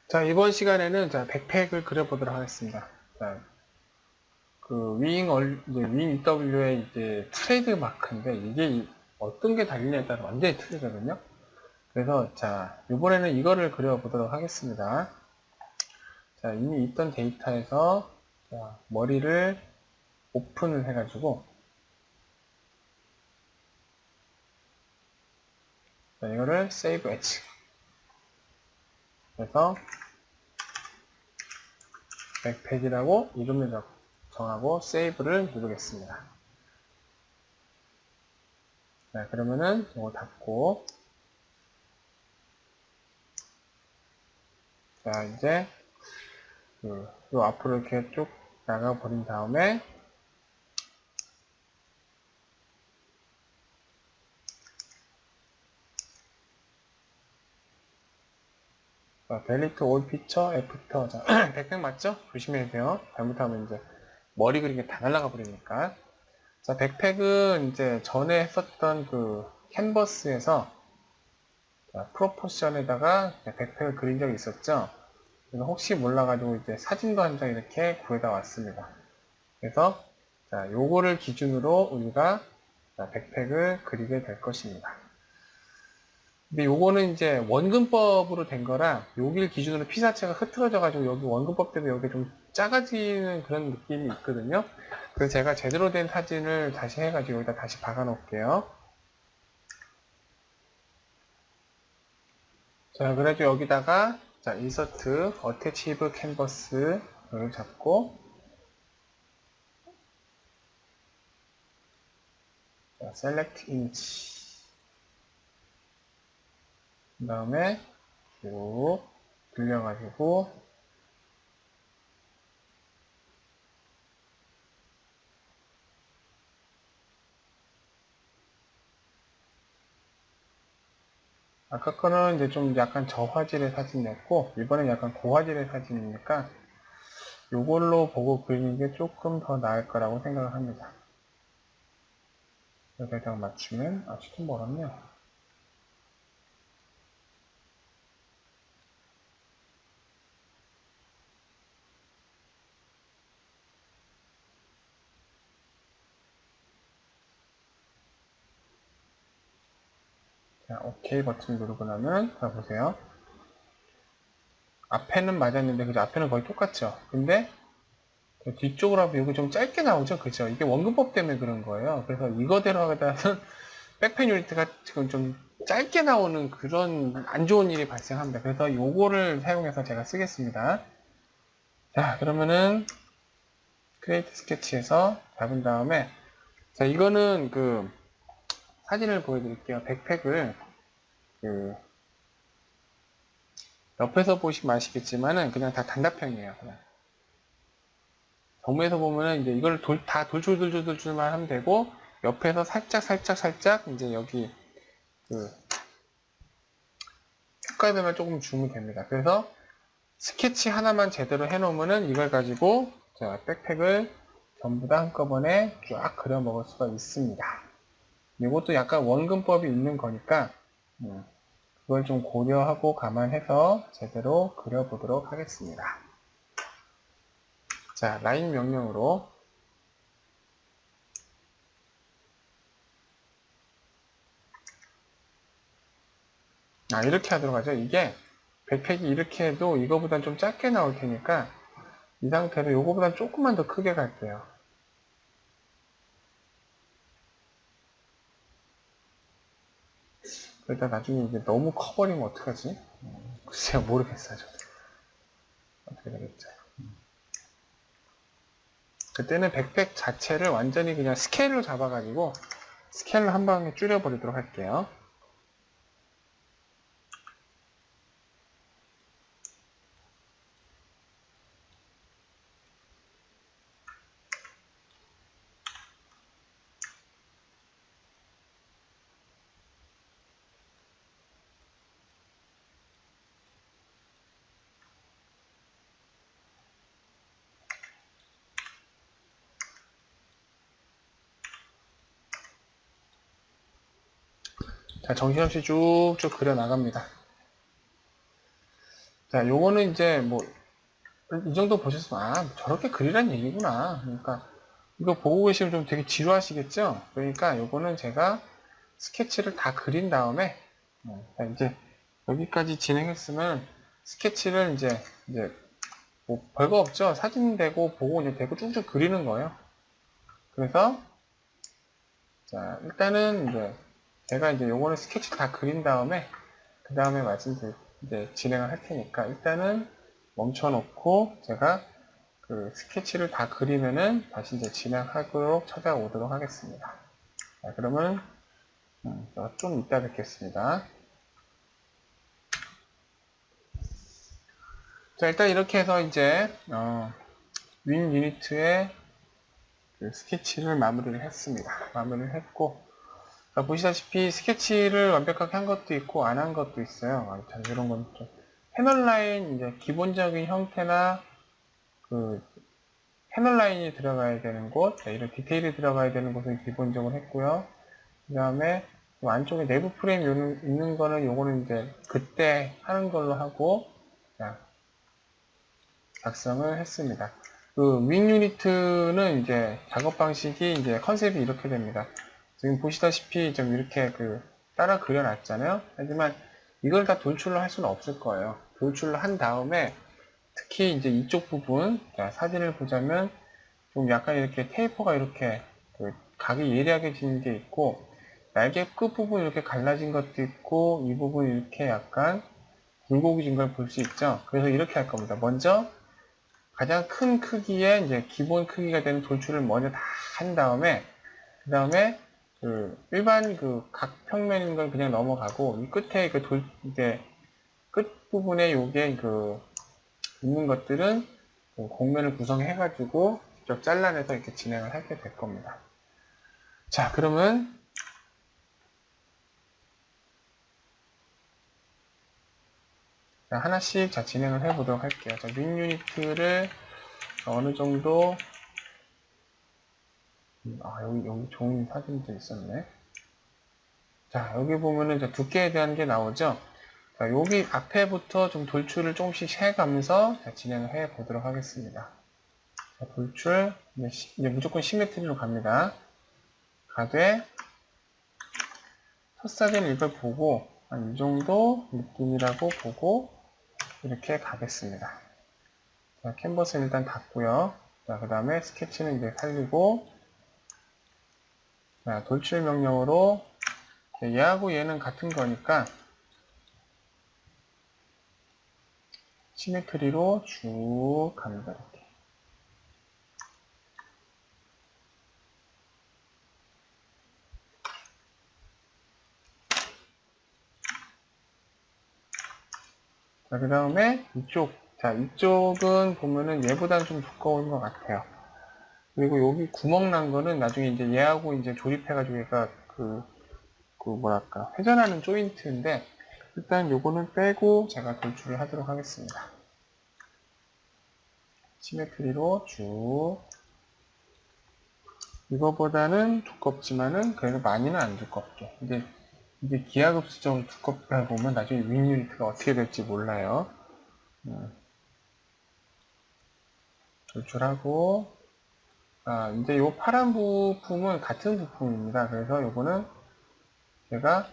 자, 이번 시간에는 자, 백팩을 그려보도록 하겠습니다. 자, 그 윙 EW의 이제 트레이드 마크인데 이게 어떤 게 달리냐에 따라 완전히 틀리거든요. 그래서 자, 이번에는 이거를 그려보도록 하겠습니다. 자, 이미 있던 데이터에서 자, 머리를 오픈을 해가지고 자, 이거를 세이브 엣지 그래서 백팩이라고 이름을 정하고 세이브를 누르겠습니다. 자, 그러면은 이거 닫고 자, 이제 요 앞으로 이렇게 쭉 나가 버린 다음에 델리트 올 피처 애프터 자, 백팩 맞죠? 조심해야 돼요. 잘못하면 이제 머리 그린 게 다 날아가 버리니까. 자, 백팩은 이제 전에 했었던 그 캔버스에서 프로포션에다가 백팩을 그린 적이 있었죠. 그래서 혹시 몰라가지고 이제 사진도 한 장 이렇게 구해다 왔습니다. 그래서 자, 요거를 기준으로 우리가 백팩을 그리게 될 것입니다. 근데 요거는 이제 원근법으로 된 거라 여길 기준으로 피사체가 흐트러져가지고 여기 원근법 때문에 여기 좀 작아지는 그런 느낌이 있거든요. 그래서 제가 제대로 된 사진을 다시 해가지고 여기다 다시 박아 놓을게요. 자, 그래서 여기다가 자, 인서트, 어태치브 캔버스를 잡고 자, 셀렉트 이미지 그 다음에 쭉 들려가지고 아까 거는 이제 좀 약간 저화질의 사진이었고 이번엔 약간 고화질의 사진이니까 이걸로 보고 그리는 게 조금 더 나을 거라고 생각을 합니다. 여기다가 맞추면 아직도 멀었네요. 자, OK 버튼 누르고 나면 자 보세요. 앞에는 맞았는데 그죠? 앞에는 거의 똑같죠? 근데 뒤쪽으로 하면 여기 좀 짧게 나오죠? 그죠? 이게 원근법 때문에 그런 거예요. 그래서 이거대로 하다는 백펜 유니트가 지금 좀 짧게 나오는 그런 안 좋은 일이 발생합니다. 그래서 요거를 사용해서 제가 쓰겠습니다. 자, 그러면은 크리에이트 스케치에서 잡은 다음에 자, 이거는 그 사진을 보여드릴게요. 백팩을 그 옆에서 보시면 아시겠지만은 그냥 다 단답형이에요. 그냥 정면에서 보면은 이제 이걸 다 돌출만 하면 되고 옆에서 살짝 이제 여기 그 효과배만 조금 주면 됩니다. 그래서 스케치 하나만 제대로 해놓으면은 이걸 가지고 자, 백팩을 전부 다 한꺼번에 쫙 그려 먹을 수가 있습니다. 이것도 약간 원근법이 있는 거니까 그걸 좀 고려하고 감안해서 제대로 그려보도록 하겠습니다. 자, 라인 명령으로 이렇게 하도록 하죠. 이게 백팩이 이렇게 해도 이거보단 좀 작게 나올 테니까 이 상태로 이거보단 조금만 더 크게 갈게요. 그러다 나중에 이게 너무 커버리면 어떡하지? 글쎄요, 모르겠어요. 저도. 어떻게 되겠죠. 그때는 백팩 자체를 완전히 그냥 스케일로 잡아가지고 스케일로 한 방에 줄여버리도록 할게요. 자, 정신없이 쭉쭉 그려 나갑니다. 자, 요거는 이제 뭐, 이 정도 보셨으면, 아, 저렇게 그리란 얘기구나. 그러니까, 이거 보고 계시면 좀 되게 지루하시겠죠? 그러니까 요거는 제가 스케치를 다 그린 다음에, 자, 이제 여기까지 진행했으면 스케치를 이제 뭐 별거 없죠? 사진 대고 보고 이제 대고 쭉쭉 그리는 거예요. 그래서, 자, 일단은 이제 제가 이제 요거는 스케치 다 그린 다음에, 그 다음에 이제 진행을 할 테니까, 일단은 멈춰 놓고 제가 그 스케치를 다 그리면은 다시 이제 진행하도록 찾아오도록 하겠습니다. 자, 그러면 좀 이따 뵙겠습니다. 자, 일단 이렇게 해서 이제 윈 유니트의 그 스케치를 마무리를 했습니다. 마무리를 했고, 자, 보시다시피 스케치를 완벽하게 한 것도 있고 안 한 것도 있어요. 자, 이런 건 좀 패널 라인 이제 기본적인 형태나 그 패널 라인이 들어가야 되는 곳, 자, 이런 디테일이 들어가야 되는 곳은 기본적으로 했고요. 그 다음에 안쪽에 내부 프레임 있는 거는 요거는 이제 그때 하는 걸로 하고, 자, 작성을 했습니다. 그 윙 유니트는 이제 작업 방식이 이제 컨셉이 이렇게 됩니다. 지금 보시다시피 좀 이렇게 따라 그려놨잖아요. 하지만 이걸 다 돌출로 할 수는 없을 거예요. 돌출로 한 다음에 특히 이제 이쪽 부분, 자, 사진을 보자면 좀 약간 이렇게 테이퍼가 이렇게 각이 예리하게 지는 게 있고, 날개 끝 부분 이렇게 갈라진 것도 있고, 이 부분 이렇게 약간 굴곡진 걸 볼 수 있죠. 그래서 이렇게 할 겁니다. 먼저 가장 큰 크기의 이제 기본 크기가 되는 돌출을 먼저 다 한 다음에, 그 다음에 일반 각 평면인 건 그냥 넘어가고, 이 끝에 이제 끝 부분에 요게 있는 것들은 공면을 구성해가지고 직접 잘라내서 이렇게 진행을 하게 될 겁니다. 자, 그러면 하나씩 진행을 해보도록 할게요. 자, 윈 유니트를 어느 정도 여기 좋은 사진도 있었네. 자, 여기 보면은 두께에 대한 게 나오죠. 자, 여기 앞에부터 좀 돌출을 조금씩 해가면서 진행을 해 보도록 하겠습니다. 자, 돌출 이제 무조건 시메트리로 갑니다. 가되 첫 사진 이걸 보고 한 이 정도 느낌이라고 보고 이렇게 가겠습니다. 자, 캔버스는 일단 닫고요. 자, 그 다음에 스케치는 이제 살리고, 자, 돌출 명령으로 얘하고 얘는 같은 거니까 시메트리로 쭉 갑니다. 이렇게. 자, 그 다음에 이쪽은 보면은 얘보다는 좀 두꺼운 것 같아요. 그리고 여기 구멍 난 거는 나중에 이제 얘하고 이제 조립해가지고 얘가 뭐랄까, 회전하는 조인트인데, 일단 요거는 빼고 제가 돌출을 하도록 하겠습니다. 시메트리로 쭉. 이거보다는 두껍지만은 그래도 많이는 안 두껍게. 이게 기하급수적으로 두껍다 보면 나중에 윈 유니트가 어떻게 될지 몰라요. 돌출하고, 이제 요 파란 부품은 같은 부품입니다. 그래서 요거는 제가,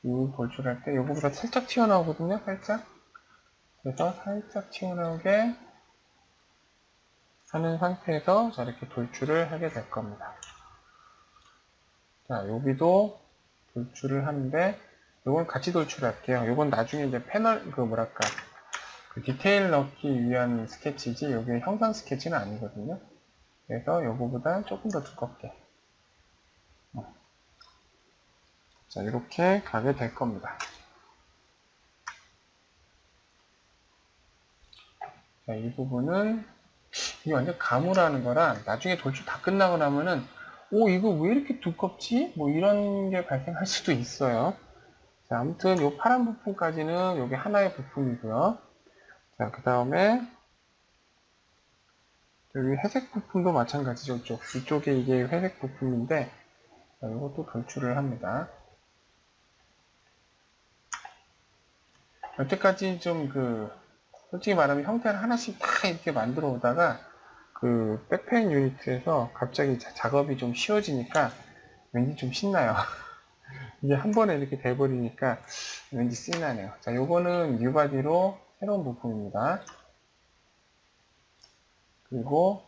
이 돌출할 때 요거보다 살짝 튀어나오거든요, 살짝. 그래서 살짝 튀어나오게 하는 상태에서 저렇게 돌출을 하게 될 겁니다. 자, 여기도 돌출을 하는데, 요건 같이 돌출할게요. 요건 나중에 이제 패널, 디테일 넣기 위한 스케치지, 요게 형상 스케치는 아니거든요. 그래서 요거보다 조금 더 두껍게. 자, 이렇게 가게 될 겁니다. 자, 이 부분은, 이게 완전 가무라는 거라, 나중에 돌출 다 끝나고 나면은, 이거 왜 이렇게 두껍지? 뭐 이런 게 발생할 수도 있어요. 자, 아무튼 요 파란 부분까지는 요게 하나의 부품이고요. 자, 그 다음에 여기 회색 부품도 마찬가지죠. 이쪽에 이게 회색 부품인데, 자, 이것도 돌출을 합니다. 여태까지 좀 솔직히 말하면 형태를 하나씩 다 이렇게 만들어 오다가 백팬 유니트에서 갑자기 작업이 좀 쉬워지니까 왠지 좀 신나요. 이게 한 번에 이렇게 돼버리니까 왠지 신나네요. 자, 요거는 뉴바디로 새로운 부품입니다. 그리고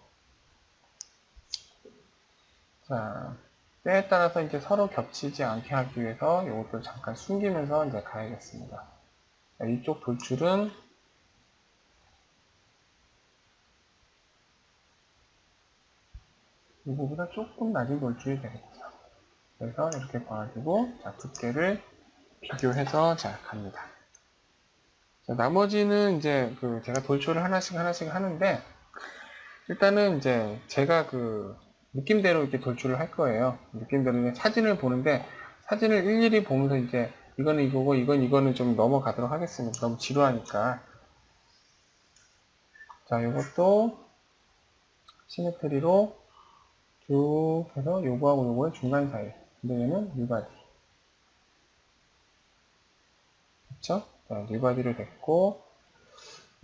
자, 때에 따라서 이제 서로 겹치지 않게 하기 위해서 이것도 잠깐 숨기면서 이제 가야겠습니다. 자, 이쪽 돌출은 이거보다 조금 낮은 돌출이 되겠죠. 그래서 이렇게 봐가지고 자, 두께를 비교해서 자, 갑니다. 자, 나머지는 이제 제가 돌출을 하나씩 하는데 일단은 이제 제가 느낌대로 이렇게 돌출을 할 거예요. 느낌대로 사진을 보는데 사진을 일일이 보면서 이제 이거는 이거고 이거는 좀 넘어가도록 하겠습니다. 너무 지루하니까. 자, 이것도 시메트리로 쭉 해서 요거하고 요거의 중간 사이. 근데 얘는 뉴바디. 그쵸? 자, 뉴바디로 됐고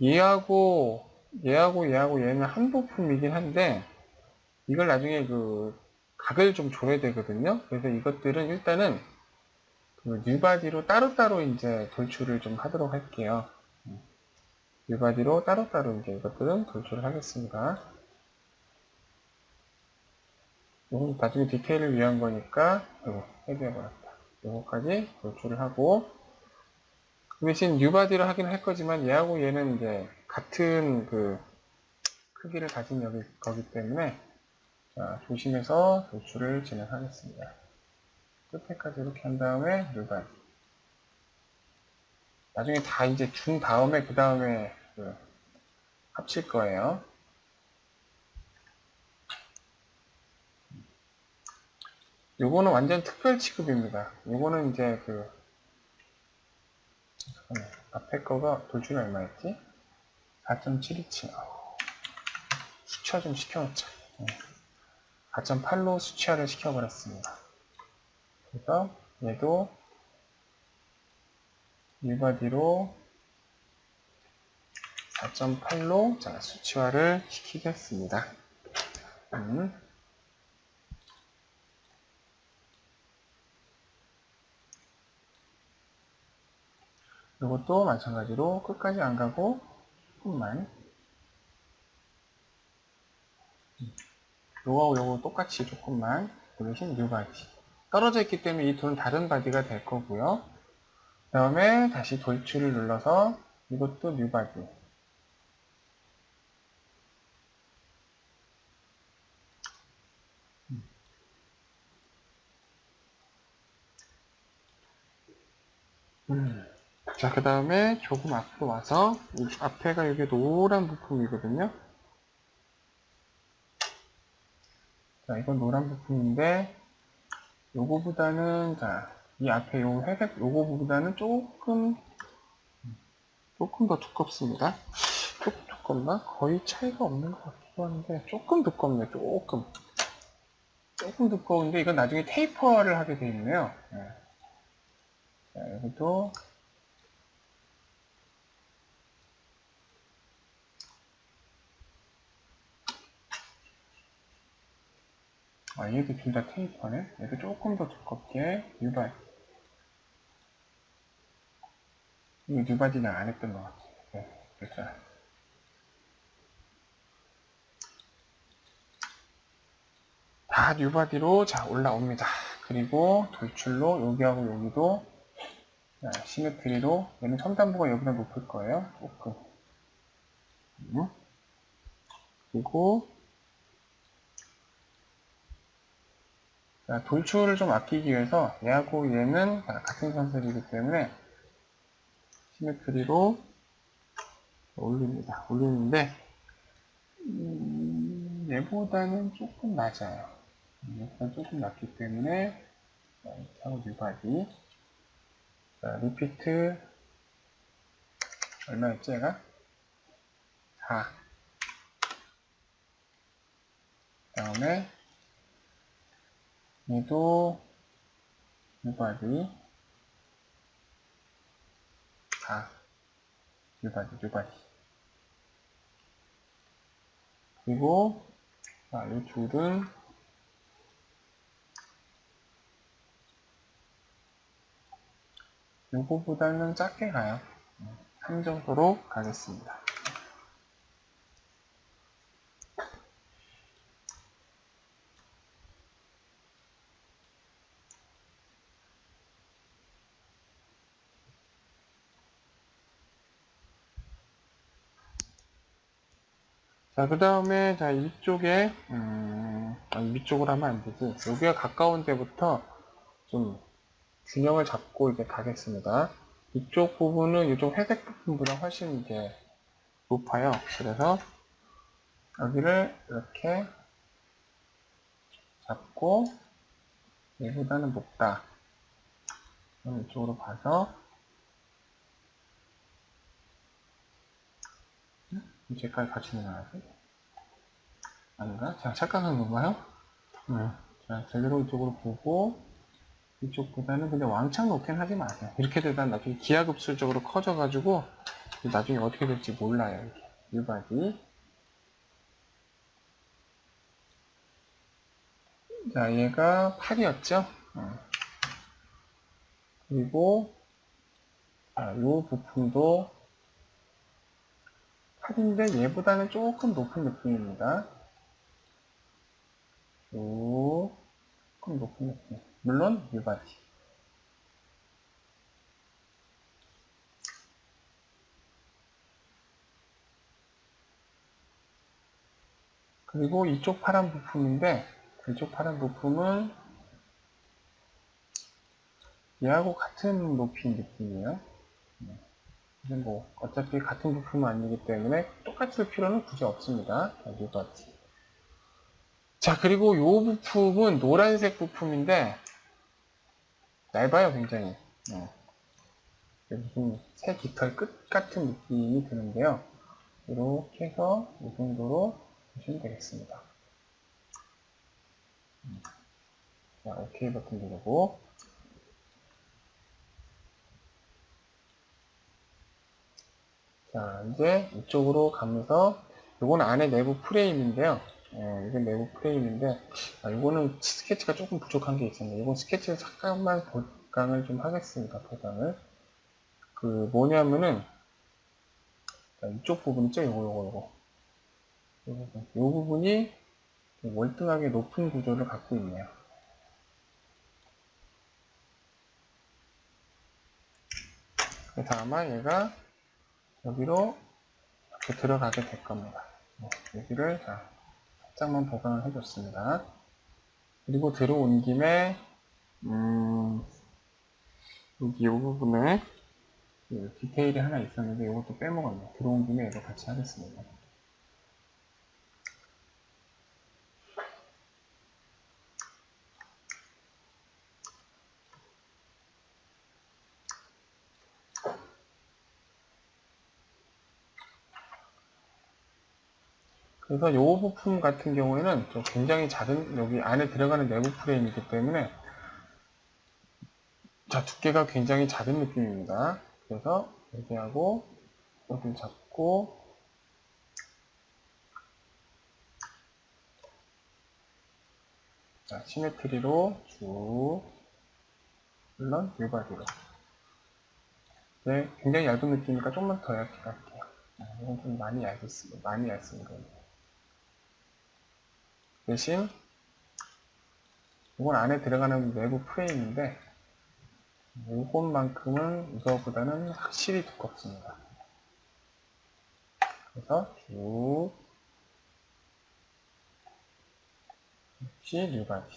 얘하고 얘는 한 부품이긴 한데 이걸 나중에 각을 좀 줘야 되거든요. 그래서 이것들은 일단은 뉴바디로 따로따로 이제 돌출을 좀 하도록 할게요. 뉴바디로 따로따로 이제 이것들은 돌출을 하겠습니다. 이건 나중에 디테일을 위한 거니까 이거 해제해버렸다. 이거까지 돌출을 하고 그 대신 뉴바디로 하긴 할 거지만 얘하고 얘는 이제 같은 크기를 가진 거기 때문에 자, 조심해서 돌출을 진행하겠습니다. 끝에까지 이렇게 한 다음에 뉴바디. 나중에 다 이제 준 다음에 그 다음에 합칠 거예요. 요거는 완전 특별 취급입니다. 요거는 이제 잠깐만, 앞에 거가 돌출이 얼마였지? 4.727. 수치화 좀 시켜놓자. 4.8로 수치화를 시켜버렸습니다. 그래서 얘도 뉴바디로 4.8로 자, 수치화를 시키겠습니다. 이것도 마찬가지로 끝까지 안 가고 조금만 요거하고 요거 똑같이 조금만 그 대신 뉴바디 떨어져 있기 때문에 이 둘은 다른 바디가 될 거고요. 그 다음에 다시 돌출을 눌러서 이것도 뉴바디 자, 그 다음에 조금 앞으로 와서 앞에가 여기 노란 부품이거든요. 자, 이건 노란 부품인데 요거보다는 자, 이 앞에 요 회색 요거보다는 조금 더 두껍습니다. 조금 두껍나? 거의 차이가 없는 것 같기도 한데 조금 두껍네. 조금 두꺼운데 이건 나중에 테이퍼를 하게 되어 있네요. 네. 자, 여기도 얘도 둘 다 테이퍼네. 얘도 조금 더 두껍게 뉴바디. 이거 뉴바디는 안 했던 것 같아요. 네, 그렇죠. 다 뉴바디로 자 올라옵니다. 그리고 돌출로 여기하고 여기도 자, 시메트리로 얘는 첨단부가 여기다 높을 거예요. 조금. 그리고 자, 돌출을 좀 아끼기 위해서 얘하고 얘는 같은 선들이기 때문에 시메트리로 올립니다. 올리는데 얘보다는 조금 낮아요. 얘보다 조금 낮기 때문에 자, 이렇게 하고 뉴바디 자, 리피트 얼마였지 얘가? 4 그 다음에 얘도 뉴바디 4 뉴바디. 그리고, 자, 이 둘은, 요거보다는 작게 가요. 3 정도로 가겠습니다. 자, 그 다음에, 자, 이쪽에, 아니, 위쪽으로 하면 안 되지. 여기가 가까운 데부터 좀 균형을 잡고 이렇게 가겠습니다. 이쪽 부분은 이쪽 회색 부분보다 훨씬 이제 높아요. 그래서 여기를 이렇게 잡고 얘보다는 높다. 그럼 이쪽으로 봐서 이제까지 같이 나가지? 아닌가? 제가 착각한 건가요? 자, 제대로 이쪽으로 보고 이쪽보다는 근데 왕창 높긴 하지 마세요. 이렇게 되다 나중에 기하급수적으로 커져가지고 나중에 어떻게 될지 몰라요. 이렇게 유바디. 자, 얘가 8이었죠? 그리고 자, 요 부품도 8인데 얘보다는 조금 높은 느낌입니다. 조금 높은 느낌. 물론 유바디. 그리고 이쪽 파란 부품인데 이쪽 파란 부품은 얘하고 같은 높이인 느낌이에요. 근데 뭐 어차피 같은 부품은 아니기 때문에 똑같이 쓸 필요는 굳이 없습니다. 유바디. 자, 그리고 이 부품은 노란색 부품인데 얇아요, 굉장히. 무슨 새 깃털 끝 같은 느낌이 드는데요. 이렇게 해서 이 정도로 보시면 되겠습니다. 자, OK 버튼 누르고. 자, 이제 이쪽으로 가면서 요건 안에 내부 프레임인데요. 이건 내부 프레임인데 요거는 스케치가 조금 부족한 게 있었네요. 이건 스케치를 잠깐만 보강을 좀 하겠습니다. 보강을. 그 뭐냐면은 자, 이쪽 부분 있죠? 요거. 요 부분이 월등하게 높은 구조를 갖고 있네요. 그래서 아마 얘가 여기로 이렇게 들어가게 될 겁니다. 여기를 자, 살짝만 보강을 해줬습니다. 그리고 들어온 김에 여기 이 부분에 디테일이 하나 있었는데 이것도 빼먹었네요. 들어온 김에 이거 같이 하겠습니다. 그래서 이 부품 같은 경우에는 좀 굉장히 작은 여기 안에 들어가는 내부 프레임이기 때문에 자, 두께가 굉장히 작은 느낌입니다. 그래서 여기하고 여기 잡고 자, 시메트리로 쭉 물론 유바디로 네, 굉장히 얇은 느낌이니까 좀만 더 얇게 갈게요. 이건 좀 많이 얇습니다. 많이 얇습니다. 대신 이건 안에 들어가는 내부 프레임인데 이것만큼은 이거보다는 확실히 두껍습니다. 그래서 쭉 뉴바디.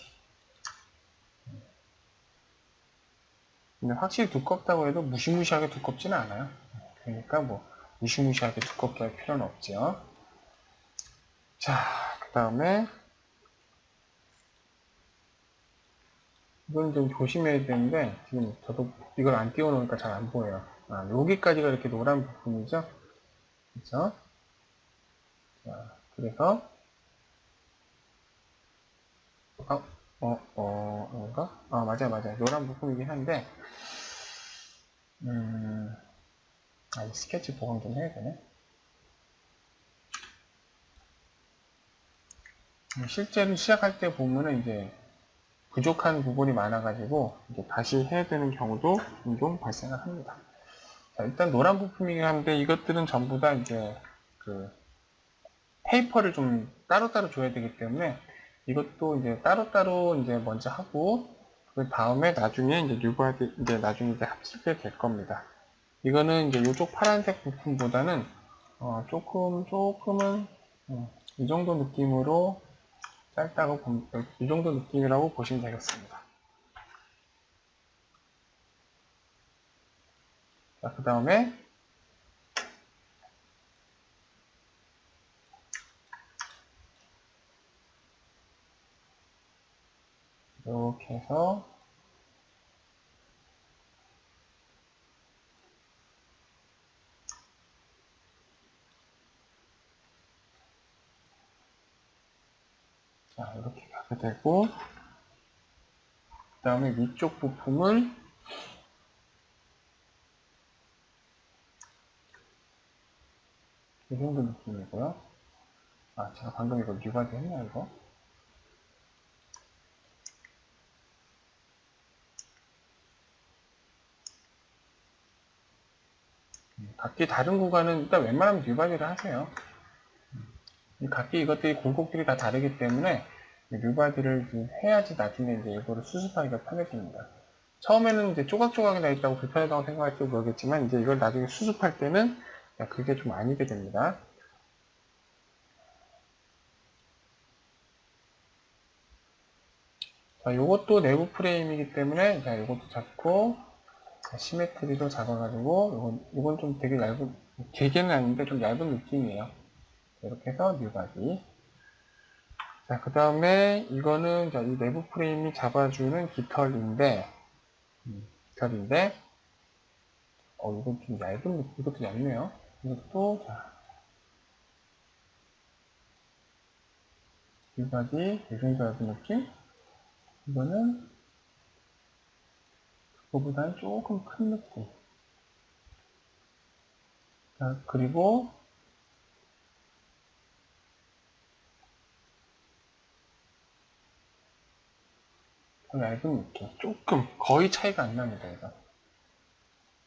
근데 확실히 두껍다고 해도 무시무시하게 두껍지는 않아요. 그러니까 뭐 무시무시하게 두껍게 할 필요는 없죠. 자, 그 다음에 이건 좀 조심해야 되는데 지금 저도 이걸 안 띄워놓으니까 잘 안 보여요. 여기까지가 이렇게 노란 부분이죠. 그렇죠? 자, 그래서 뭔가? 맞아요. 노란 부품이긴 한데 이 스케치 보강 좀 해야 되네. 실제로 시작할 때 보면은 이제 부족한 부분이 많아가지고 이제 다시 해야 되는 경우도 종종 발생을 합니다. 자, 일단 노란 부품이긴 한데 이것들은 전부 다 이제 그 페이퍼를 좀 따로따로 줘야 되기 때문에 이것도 이제 따로따로 이제 먼저 하고 그 다음에 나중에 이제 뉴바디 이제 나중에 이제 합치게 될 겁니다. 이거는 이제 이쪽 파란색 부품보다는 조금은 이 정도 느낌으로 짧다고 이 정도 느낌이라고 보시면 되겠습니다. 자, 그 다음에 이렇게 해서 자, 이렇게 가게 되고 그 다음에 위쪽 부품을 이 정도 느낌이고요. 제가 방금 이거 뉴바디 했나 이거? 각기 다른 구간은 일단 웬만하면 뉴바디를 하세요. 각기 이것들이 공곡들이 다 다르기 때문에 뉴바디를 해야지 나중에 이제 이거를 수습하기가 편해집니다. 처음에는 이제 조각조각이 나 있다고 불편하다고 생각할지 모르겠지만 이제 이걸 나중에 수습할 때는 그게 좀 아니게 됩니다. 자, 요것도 내부 프레임이기 때문에 자, 요것도 잡고 시메트리로 잡아가지고 이건 좀 되게 얇은 길게는 아닌데 좀 얇은 느낌이에요. 이렇게 해서 뉴바디. 자, 그 다음에 이거는 자, 이 내부 프레임이 잡아주는 깃털인데 이건 좀 얇은 느낌, 이것도 얇네요. 이것도 자, 뉴바디 이 정도 얇은 느낌. 이거는 그거보다는 조금 큰 느낌. 자, 그리고 더 얇은 느낌. 조금 거의 차이가 안 납니다. 이거.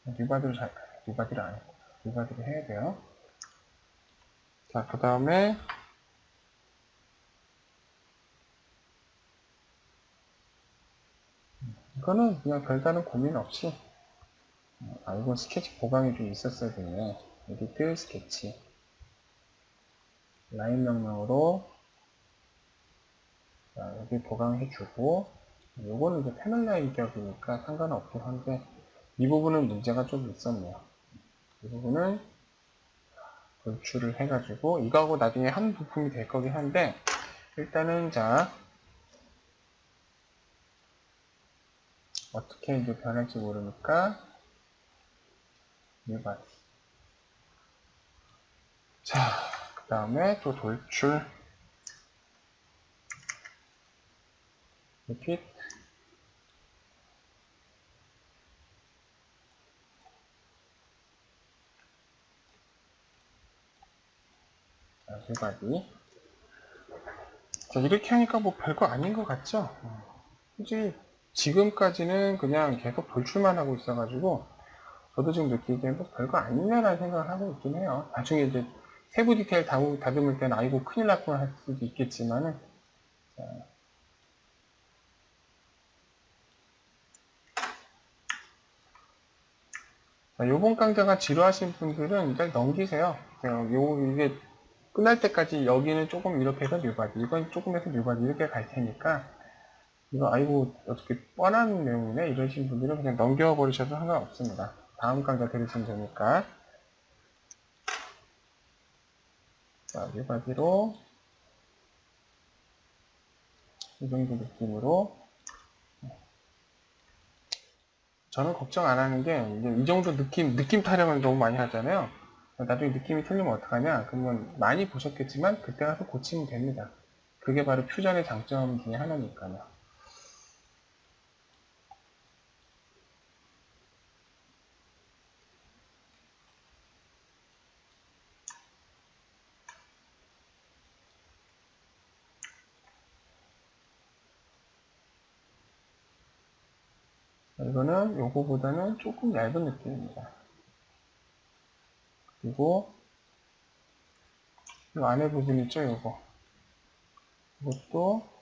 뉴바디를 안 했고 뉴바디를 해야 돼요. 자, 그 다음에 이거는 그냥 별다른 고민 없이 이건 스케치 보강이 좀 있었어야 되네. 에디트 스케치 라인 명령으로 여기 보강해주고 요거는 이제 패널 라인 격이니까 상관은 없긴 한데 이 부분은 문제가 좀 있었네요. 이 부분은 돌출을 해가지고 이거하고 나중에 한 부품이 될 거긴 한데 일단은 자 어떻게 이제 변할지 모르니까 뉴바디. 자, 그 다음에 또 돌출 리핏. 자, 뉴바디. 자, 이렇게 하니까 뭐 별거 아닌 것 같죠? 솔직히 지금까지는 그냥 계속 돌출만 하고 있어가지고 저도 지금 느끼기엔 뭐 별거 아니냐라는 생각을 하고 있긴 해요. 나중에 이제 세부 디테일 다듬을 때는 아이고 큰일 났구나 할 수도 있겠지만은 자, 요번 강좌가 지루하신 분들은 일단 넘기세요. 이게 끝날 때까지 여기는 조금 이렇게 해서 뉴바디, 이건 조금 해서 뉴바디 이렇게 갈 테니까 이거 아이고 어떻게 뻔한 내용이네 이러신 분들은 그냥 넘겨버리셔도 상관없습니다. 다음 강좌 들으시면 되니까. 자, 뉴바디로 이 정도 느낌으로 저는 걱정 안 하는 게 이제 이 정도 느낌 타령을 너무 많이 하잖아요. 나중에 느낌이 틀리면 어떡하냐? 그러면 많이 보셨겠지만 그때 가서 고치면 됩니다. 그게 바로 퓨전의 장점 중에 하나니까요. 이거는 요거보다는 조금 얇은 느낌입니다. 그리고 이 안에 부분 있죠, 요거. 이것도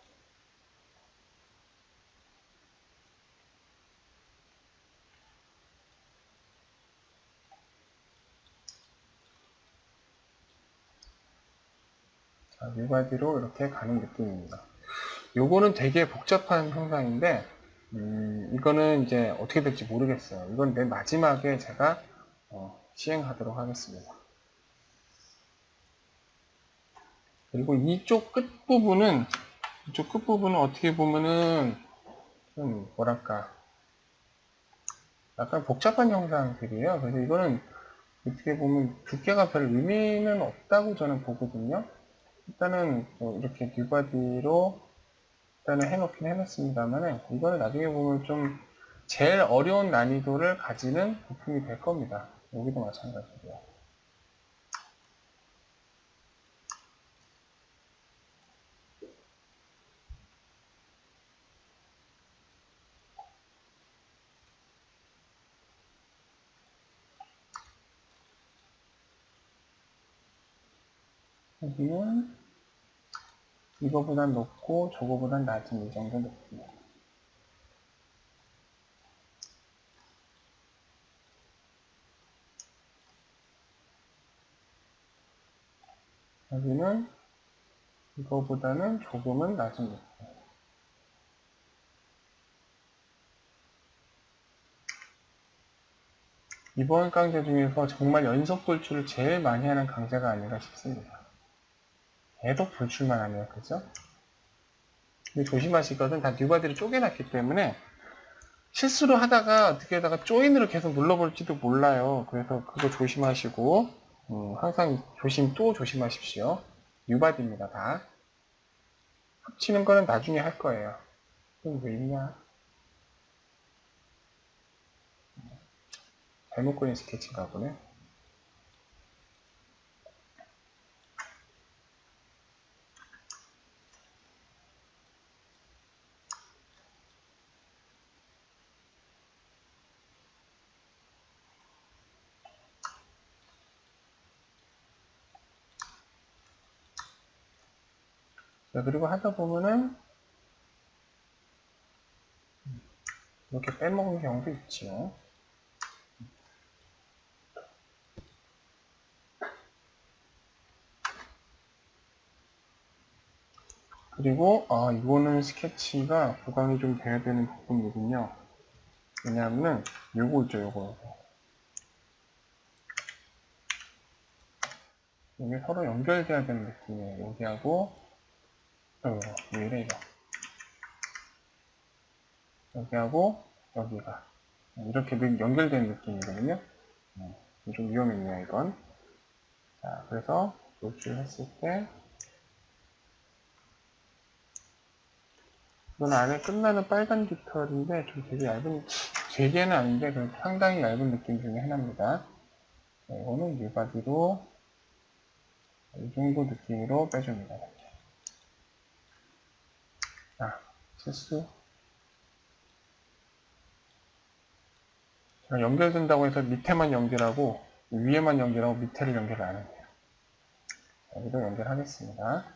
뉴바디로 이렇게 가는 느낌입니다. 요거는 되게 복잡한 형상인데 이거는 이제 어떻게 될지 모르겠어요. 이건 맨 마지막에 제가 시행하도록 하겠습니다. 그리고 이쪽 끝부분은 어떻게 보면은 좀 뭐랄까 약간 복잡한 형상들이에요. 그래서 이거는 어떻게 보면 두께가 별 의미는 없다고 저는 보거든요. 일단은 이렇게 뉴바디로 일단은 해놓긴 해놨습니다만은 이거는 나중에 보면 좀 제일 어려운 난이도를 가지는 부품이 될 겁니다. 여기도 마찬가지고요. 여기는 이거보단 높고 저거보단 낮은 이 정도 느낌이에요. 여기는 이거보다는 조금은 낮은 느낌. 이번 강좌 중에서 정말 연속 돌출을 제일 많이 하는 강좌가 아닌가 싶습니다. 계속 돌출만 하면, 그죠? 근데 조심하시거든. 다 뉴바디를 쪼개놨기 때문에 실수로 하다가 어떻게 하다가 조인으로 계속 눌러볼지도 몰라요. 그래서 그거 조심하시고 항상 또 조심하십시오. 뉴바디입니다. 다. 합치는 거는 나중에 할 거예요. 그럼 왜 있냐? 잘못 그린 스케치인가 보네. 자, 그리고 하다 보면은 이렇게 빼먹은 경우도 있지요. 그리고 이거는 스케치가 보강이 좀 돼야 되는 부분이거든요. 왜냐하면은 요거 있죠, 요거. 이게 서로 연결돼야 되는 느낌이에요. 여기하고 왜 이래 이거. 여기하고 여기가 이렇게 연결된 느낌이거든요. 좀 위험했네요, 이건. 자, 그래서 노출했을 때 이건 안에 끝나는 빨간 깃털인데 좀 되게 개는 아닌데 상당히 얇은 느낌 중에 하나입니다. 네, 이거는 뉴바디로 이 정도 느낌으로 빼줍니다. 자, 실수. 제가 연결된다고 해서 밑에만 연결하고 위에만 연결하고 밑에를 연결 안 해요. 여기도 연결하겠습니다.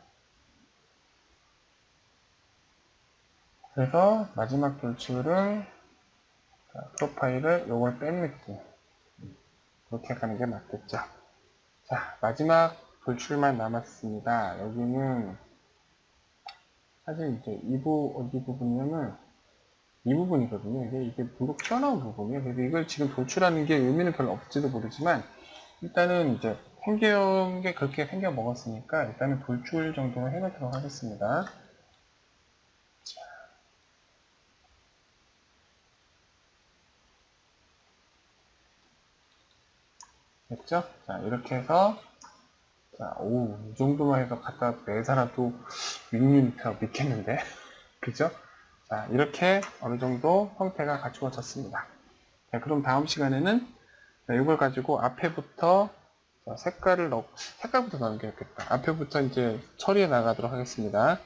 그래서 마지막 돌출은 프로파일을 요걸 뺀 느낌. 그렇게 가는 게 맞겠죠. 자, 마지막 돌출만 남았습니다. 여기는 사실 이제 어디 부분이냐면 이 부분이거든요. 이게 붕록 튀어나온 부분이에요. 그래서 이걸 지금 돌출하는 게 의미는 별로 없을지도 모르지만 일단은 이제 생겨온 게 그렇게 생겨 먹었으니까 일단은 돌출 정도는 해놓도록 하겠습니다. 자. 됐죠? 자, 이렇게 해서 자, 이 정도만 해서 갖다 내살아도 6유니트라고 믿겠는데 그죠? 자, 이렇게 어느 정도 형태가 갖추어졌습니다. 자, 그럼 다음 시간에는 이걸 가지고 앞에부터 색깔부터 넣는 게 좋겠다. 앞에부터 이제 처리해 나가도록 하겠습니다.